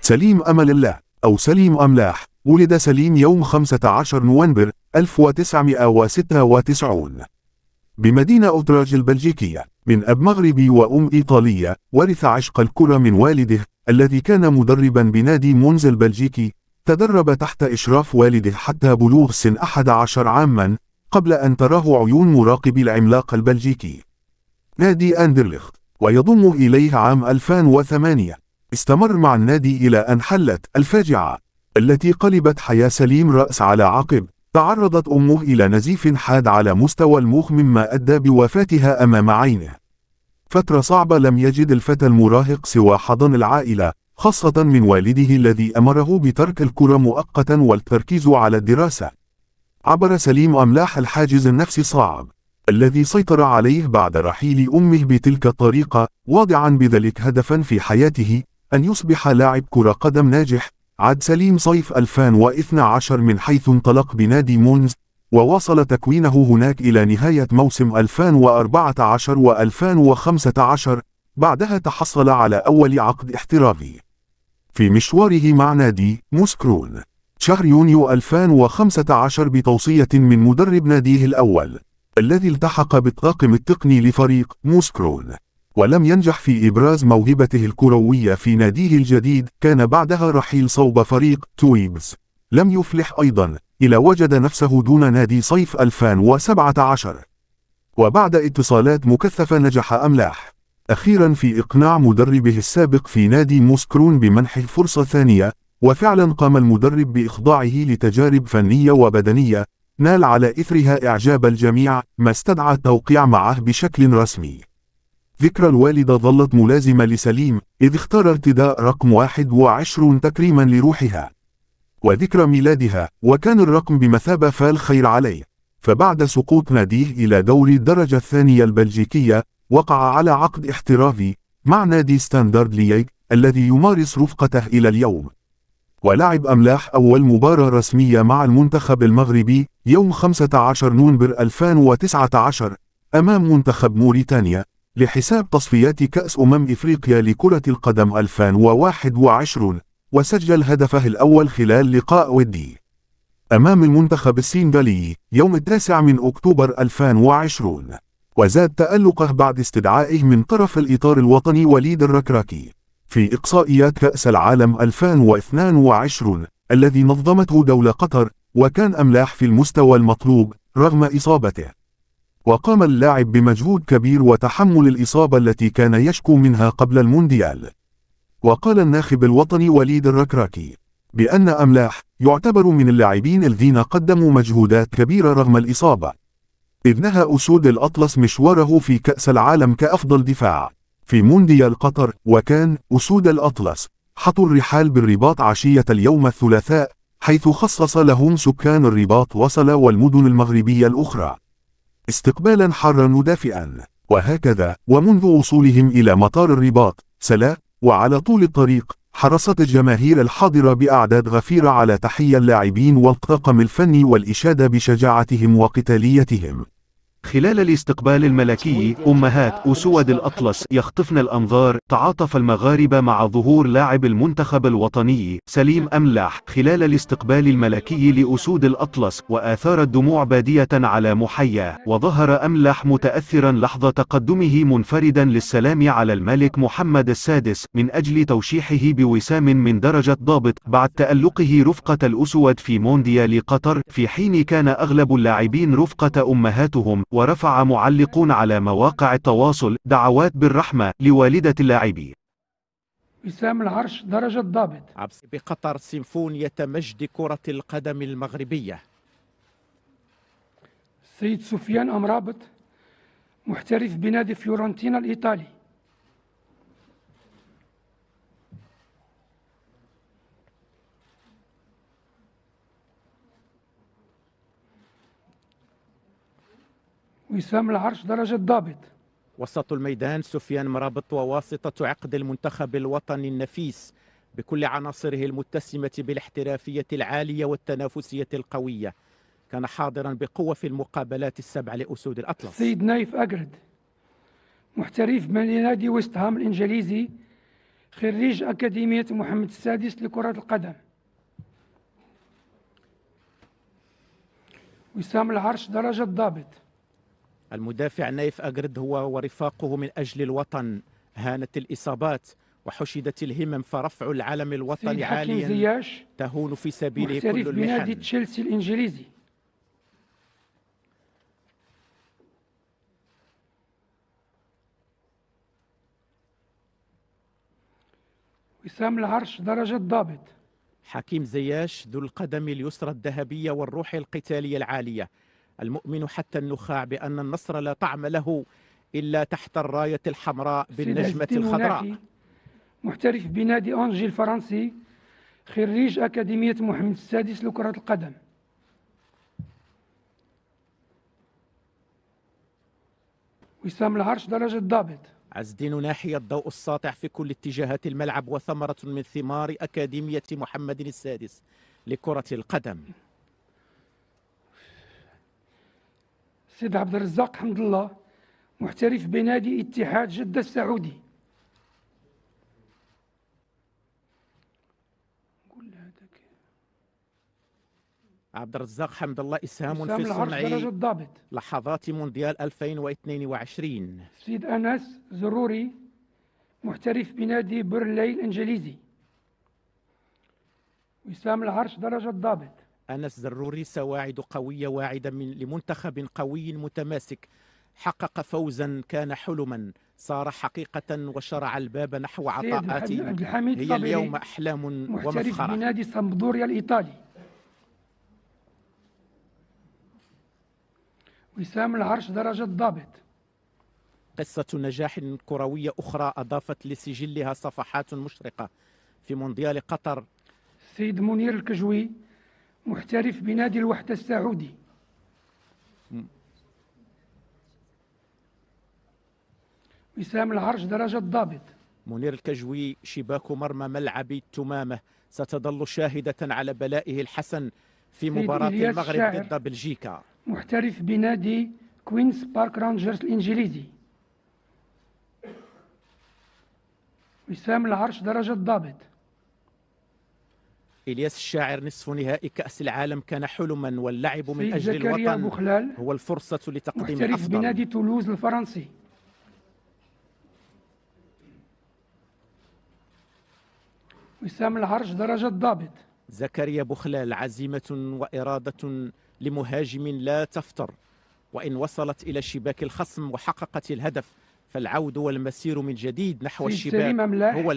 سليم أمل الله أو سليم أملاح ولد سليم يوم 15 نوفمبر 1996 بمدينة أوتراج البلجيكية من أب مغربي وأم إيطالية. ورث عشق الكرة من والده الذي كان مدربا بنادي مونز البلجيكي. تدرب تحت إشراف والده حتى بلوغ سن 11 عاما قبل أن تراه عيون مراقبي العملاق البلجيكي نادي أندرلخت ويضم إليه عام 2008. استمر مع النادي إلى أن حلت الفاجعة التي قلبت حياة سليم رأس على عقب. تعرضت أمه إلى نزيف حاد على مستوى المخ مما أدى بوفاتها أمام عينه. فترة صعبة لم يجد الفتى المراهق سوى حضن العائلة، خاصة من والده الذي أمره بترك الكرة مؤقتا والتركيز على الدراسة. عبر سليم أملاح الحاجز النفسي الصعب الذي سيطر عليه بعد رحيل أمه بتلك الطريقة، واضعا بذلك هدفا في حياته أن يصبح لاعب كرة قدم ناجح. عاد سليم صيف 2012 من حيث انطلق بنادي مونز، وواصل تكوينه هناك إلى نهاية موسم 2014 و2015. بعدها تحصل على أول عقد احترافي في مشواره مع نادي موسكرون شهر يونيو 2015 بتوصية من مدرب ناديه الأول الذي التحق بالطاقم التقني لفريق موسكرون، ولم ينجح في إبراز موهبته الكروية في ناديه الجديد. كان بعدها رحيل صوب فريق تويبز، لم يفلح أيضا إلى وجد نفسه دون نادي صيف 2017. وبعد اتصالات مكثفة نجح أملاح أخيرا في إقناع مدربه السابق في نادي موسكرون بمنحه فرصة ثانية، وفعلا قام المدرب بإخضاعه لتجارب فنية وبدنية نال على إثرها إعجاب الجميع، ما استدعى التوقيع معه بشكل رسمي. ذكرى الوالدة ظلت ملازمة لسليم، إذ اختار ارتداء رقم 21 تكريما لروحها، وذكرى ميلادها، وكان الرقم بمثابة فال خير عليه. فبعد سقوط ناديه إلى دوري الدرجة الثانية البلجيكية، وقع على عقد احترافي مع نادي ستاندرد لييغ الذي يمارس رفقته إلى اليوم. ولعب أملاح أول مباراة رسمية مع المنتخب المغربي يوم 15 نوفمبر 2019 أمام منتخب موريتانيا لحساب تصفيات كأس إفريقيا لكرة القدم 2021، وسجل هدفه الأول خلال لقاء ودي أمام المنتخب السنغالي يوم 9 من أكتوبر 2020. وزاد تألقه بعد استدعائه من طرف الإطار الوطني وليد الركراكي في إقصائيات كأس العالم 2022 الذي نظمته دولة قطر، وكان أملاح في المستوى المطلوب رغم إصابته. وقام اللاعب بمجهود كبير وتحمل الإصابة التي كان يشكو منها قبل المونديال. وقال الناخب الوطني وليد الركراكي بأن أملاح يعتبر من اللاعبين الذين قدموا مجهودات كبيرة رغم الإصابة، إذ نهى أسود الأطلس مشواره في كأس العالم كأفضل دفاع في مونديال قطر. وكان أسود الأطلس حطوا الرحال بالرباط عشية اليوم الثلاثاء، حيث خصص لهم سكان الرباط وصل والمدن المغربية الأخرى استقبالا حارا ودافئا. وهكذا ومنذ وصولهم إلى مطار الرباط سلا وعلى طول الطريق حرصت الجماهير الحاضرة بأعداد غفيرة على تحية اللاعبين والطاقم الفني والإشادة بشجاعتهم وقتاليتهم. خلال الاستقبال الملكي أمهات أسود الأطلس يخطفن الأنظار. تعاطف المغاربة مع ظهور لاعب المنتخب الوطني سليم أملاح خلال الاستقبال الملكي لأسود الأطلس، وآثار الدموع بادية على محياه. وظهر أملاح متأثرا لحظة تقدمه منفردا للسلام على الملك محمد السادس من أجل توشيحه بوسام من درجة ضابط بعد تألقه رفقة الأسود في مونديال قطر، في حين كان أغلب اللاعبين رفقة أمهاتهم. ورفع معلقون على مواقع التواصل دعوات بالرحمة لوالدة اللاعبين. وسام العرش درجة ضابط بقطر سيمفونية مجد كرة القدم المغربية. السيد سفيان أمرابط محترف بنادي فيورنتينا الإيطالي. وسام العرش درجة ضابط. وسط الميدان سفيان مرابط وواسطة عقد المنتخب الوطني النفيس بكل عناصره المتسمة بالاحترافية العالية والتنافسية القوية، كان حاضرا بقوة في المقابلات السبع لأسود الأطلس. السيد نايف أجرد محترف من نادي ويست هام الإنجليزي خريج أكاديمية محمد السادس لكرة القدم. وسام العرش درجة ضابط. المدافع نايف أجرد هو ورفاقه من أجل الوطن. هانت الإصابات وحشدت الهمم، فرفع العلم الوطني سيد حكيم عاليا زياش تهون في سبيله محترف كل بنادي المحن. تشيلسي الإنجليزي. وسام العرش درجة ضابط. حكيم زياش ذو القدم اليسرى الذهبية والروح القتالية العالية، المؤمن حتى النخاع بأن النصر لا طعم له إلا تحت الراية الحمراء بالنجمة الخضراء. محترف بنادي أنجي الفرنسي، خريج أكاديمية محمد السادس لكرة القدم. وسام العرش درجة ضابط. عز الدين ناحية الضوء الساطع في كل اتجاهات الملعب، وثمرة من ثمار أكاديمية محمد السادس لكرة القدم. سيد عبد الرزاق حمد الله، محترف بنادي اتحاد جدة السعودي. عبد الرزاق حمد الله إسهام وسام في العرش صنع درجة ضابط. لحظات مونديال 2022. سيد أنس زروري، محترف بنادي بيرلي الإنجليزي. وسام العرش درجة ضابط. أنس زروري سواعد قوية واعدة لمنتخب قوي متماسك، حقق فوزا كان حلما صار حقيقة، وشرع الباب نحو عطاءات هي اليوم أحلام محترف ومفخرة. بنادي سامبدوريا الإيطالي. وسام العرش درجة ضابط. قصة نجاح كروية أخرى أضافت لسجلها صفحات مشرقة في مونديال قطر. سيد منير الكجوي، محترف بنادي الوحدة السعودي. وسام العرش درجة ضابط. منير الكجوي شباك مرمى ملعب التمامة ستظل شاهدة على بلائه الحسن في مباراة المغرب ضد بلجيكا. محترف بنادي كوينز بارك رانجرز الإنجليزي. وسام العرش درجة ضابط. إلياس الشاعر نصف نهائي كأس العالم كان حلما، واللعب من أجل الوطن بخلال هو الفرصة لتقديم محترف الأفضل. بنادي تولوز الفرنسي. وسام العرش درجة ضابط. زكريا بخلال عزيمة وإرادة لمهاجم لا تفتر، وإن وصلت إلى شباك الخصم وحققت الهدف فالعود والمسير من جديد نحو الشباك هو